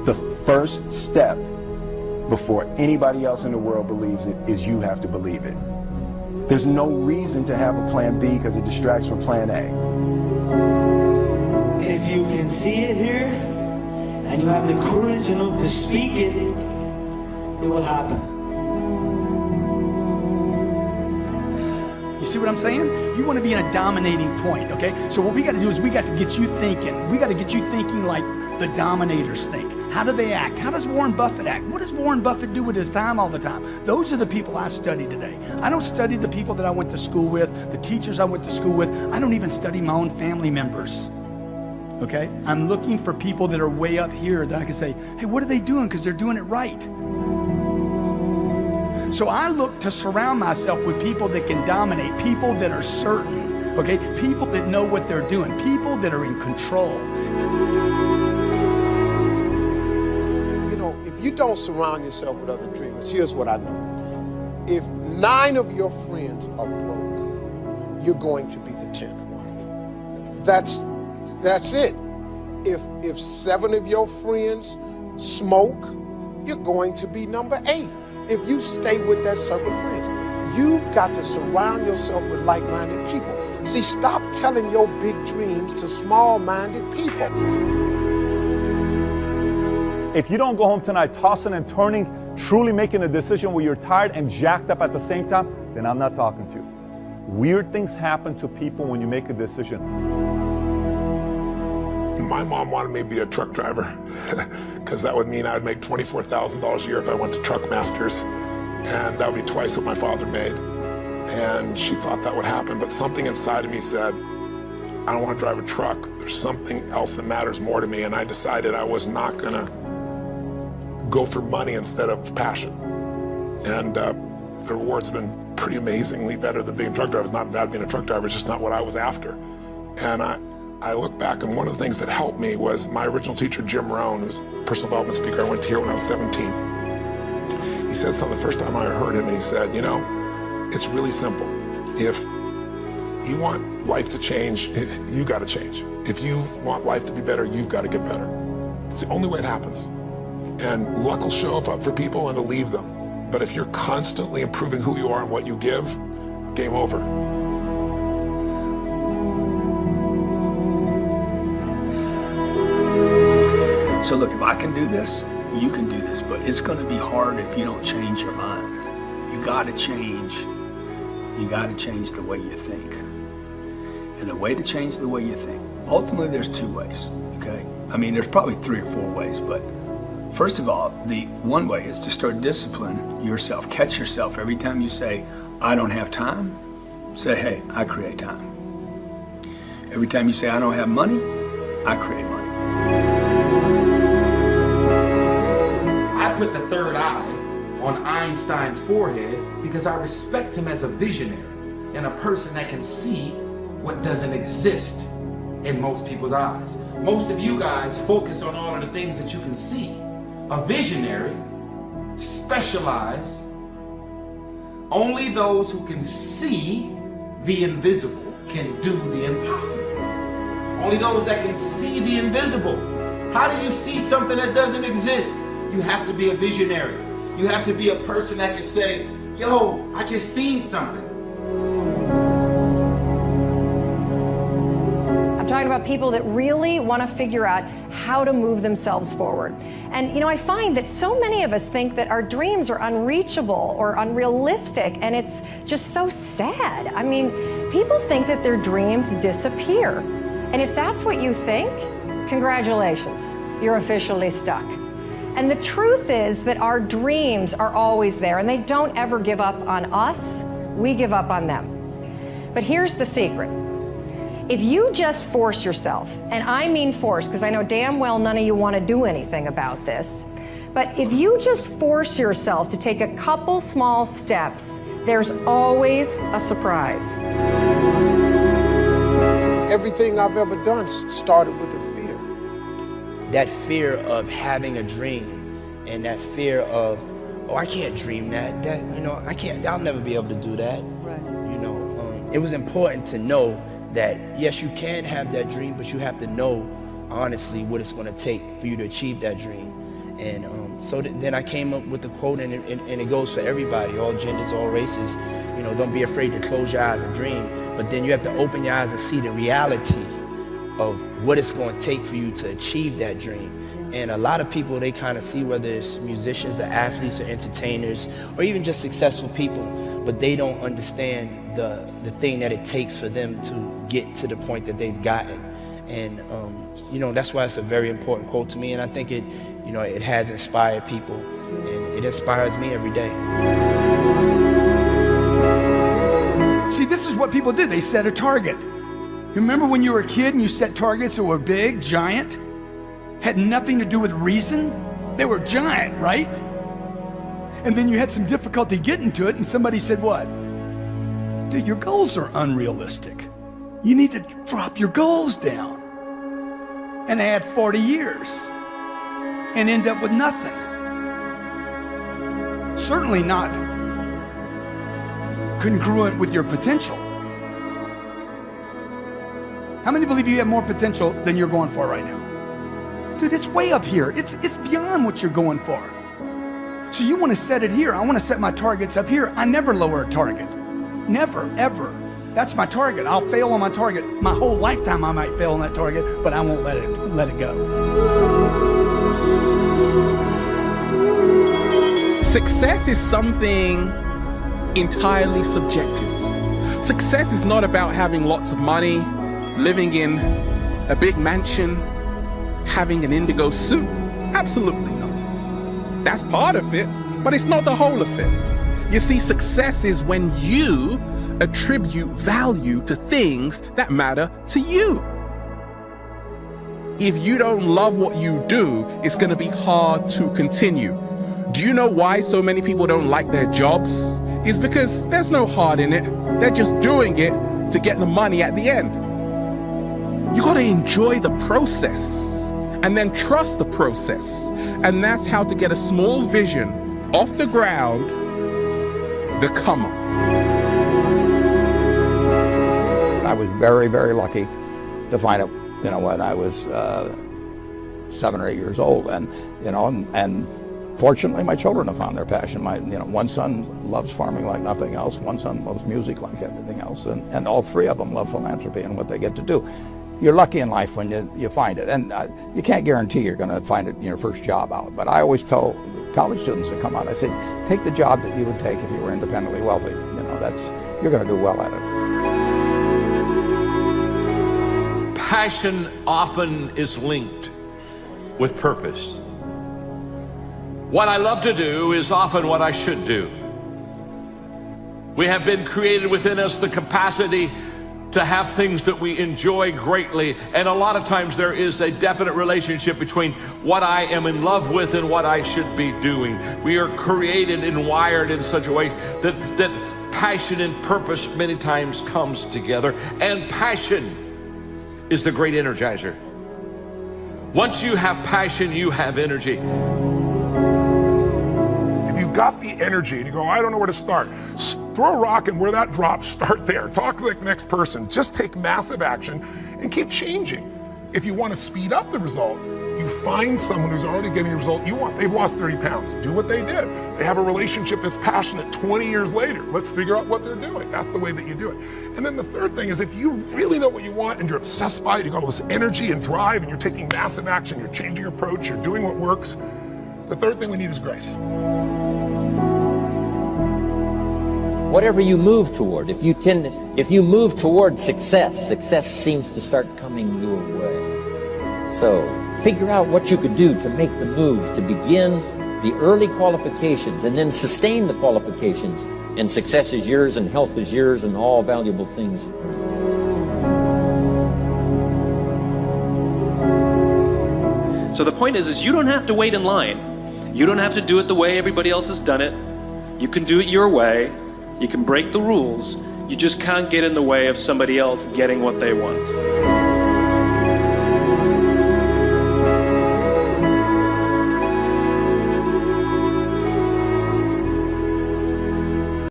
The first step before anybody else in the world believes it is you have to believe it. There's no reason to have a plan B because it distracts from plan A. If you can see it here, and you have the courage enough to speak it, it will happen. You see what I'm saying? You want to be in a dominating point, okay? So what we got to do is we got to get you thinking. We got to get you thinking like the dominators think. How do they act? How does Warren Buffett act? What does Warren Buffett do with his time all the time? Those are the people I study today. I don't study the people that I went to school with, the teachers I went to school with. I don't even study my own family members, okay? I'm looking for people that are way up here that I can say, hey, what are they doing? Because they're doing it right. So I look to surround myself with people that can dominate, people that are certain, okay? People that know what they're doing, people that are in control. You know, if you don't surround yourself with other dreamers, here's what I know. If 9 of your friends are broke, you're going to be the 10th one. That's it. If 7 of your friends smoke, you're going to be number 8. If you stay with that circle of friends, you've got to surround yourself with like-minded people. See, stop telling your big dreams to small-minded people. If you don't go home tonight tossing and turning, truly making a decision where you're tired and jacked up at the same time, then I'm not talking to you. Weird things happen to people when you make a decision. My mom wanted me to be a truck driver because that would mean I would make $24,000 a year if I went to Truck Masters, and that would be twice what my father made. And she thought that would happen, but something inside of me said, I don't want to drive a truck. There's something else that matters more to me, and I decided I was not going to go for money instead of passion. And the rewards have been pretty amazingly better than being a truck driver. It's not bad being a truck driver, it's just not what I was after. And I look back, and one of the things that helped me was my original teacher, Jim Rohn, who's a personal development speaker. I went to hear when I was 17. He said something the first time I heard him, and he said, you know, it's really simple. If you want life to change, you got to change. If you want life to be better, you've got to get better. It's the only way it happens. And luck will show up for people and to leave them. But if you're constantly improving who you are and what you give, game over. So look, if I can do this, you can do this, but it's going to be hard if you don't change your mind. You got to change. You got to change the way you think. And the way to change the way you think, ultimately there's 2 ways, okay? I mean, there's probably 3 or 4 ways, but first of all, the one way is to start discipline yourself. Catch yourself every time you say, I don't have time, say, hey, I create time. Every time you say, I don't have money, I create money. I put the third eye on Einstein's forehead because I respect him as a visionary and a person that can see what doesn't exist in most people's eyes. Most of you guys focus on all of the things that you can see. A visionary specializes. Only those who can see the invisible can do the impossible. Only those that can see the invisible. How do you see something that doesn't exist? You have to be a visionary. You have to be a person that can say, yo, I just seen something. I'm talking about people that really want to figure out how to move themselves forward. And you know, I find that so many of us think that our dreams are unreachable or unrealistic, and it's just so sad. I mean, people think that their dreams disappear. And if that's what you think, congratulations, you're officially stuck. And the truth is that our dreams are always there, and they don't ever give up on us. We give up on them. But here's the secret. If you just force yourself, and I mean force, because I know damn well none of you want to do anything about this, but if you just force yourself to take a couple small steps, there's always a surprise. Everything I've ever done started with a fear. That fear of having a dream, and that fear of, oh, I can't dream that, you know, I'll never be able to do that. Right. You know, it was important to know that, yes, you can have that dream, but you have to know, honestly, what it's going to take for you to achieve that dream. And then I came up with the quote, and it goes for everybody, all genders, all races. You know, don't be afraid to close your eyes and dream, but then you have to open your eyes and see the reality of what it's going to take for you to achieve that dream. And a lot of people, they kind of see, whether it's musicians or athletes or entertainers or even just successful people, but they don't understand the thing that it takes for them to get to the point that they've gotten. And you know, that's why it's a very important quote to me, and I think it, you know, it has inspired people, and it inspires me every day. See, this is what people do. They set a target. You remember when you were a kid and you set targets that were big, giant, had nothing to do with reason? They were giant, right? And then you had some difficulty getting to it, and somebody said what? Dude, your goals are unrealistic. You need to drop your goals down. And add 40 years and end up with nothing. Certainly not congruent with your potential. How many believe you have more potential than you're going for right now? Dude, it's way up here. It's beyond what you're going for. So you want to set it here. I want to set my targets up here. I never lower a target. Never, ever. That's my target. I'll fail on my target. My whole lifetime I might fail on that target, but I won't let it go. Success is something entirely subjective. Success is not about having lots of money, living in a big mansion, having an indigo suit. Absolutely not. That's part of it, but it's not the whole of it. You see, success is when you attribute value to things that matter to you. If you don't love what you do, it's going to be hard to continue. Do you know why so many people don't like their jobs? It's because there's no heart in it. They're just doing it to get the money at the end. You got to enjoy the process and then trust the process. And that's how to get a small vision off the ground, the come up. I was very, very lucky to find it, you know, when I was 7 or 8 years old, and you know, and fortunately, my children have found their passion. One son loves farming like nothing else. One son loves music like everything else, and all three of them love philanthropy and what they get to do. You're lucky in life when you find it, and you can't guarantee you're going to find it in your first job out. But I always tell college students that come out, I say, take the job that you would take if you were independently wealthy. You know, you're going to do well at it. Passion often is linked with purpose. What I love to do is often what I should do. We have been created within us the capacity to have things that we enjoy greatly, and a lot of times there is a definite relationship between what I am in love with and what I should be doing. We are created and wired in such a way that passion and purpose many times comes together, and passion is the great energizer. Once you have passion, you have energy. If you got the energy and you go, I don't know where to start, throw a rock, and where that drops, start there. Talk like the next person. Just take massive action and keep changing. If you want to speed up the result, you find someone who's already getting the result you want. They've lost 30 pounds. Do what they did. They have a relationship that's passionate 20 years later. Let's figure out what they're doing. That's the way that you do it. And then the third thing is, if you really know what you want and you're obsessed by it, you've got all this energy and drive, and you're taking massive action, you're changing your approach, you're doing what works, the third thing we need is grace. Whatever you move toward, if you move toward success seems to start coming your way. So figure out what you could do to make the move, to begin the early qualifications and then sustain the qualifications, and success is yours and health is yours and all valuable things. So the point is you don't have to wait in line. You don't have to do it the way everybody else has done it. You can do it your way. You can break the rules. You just can't get in the way of somebody else getting what they want.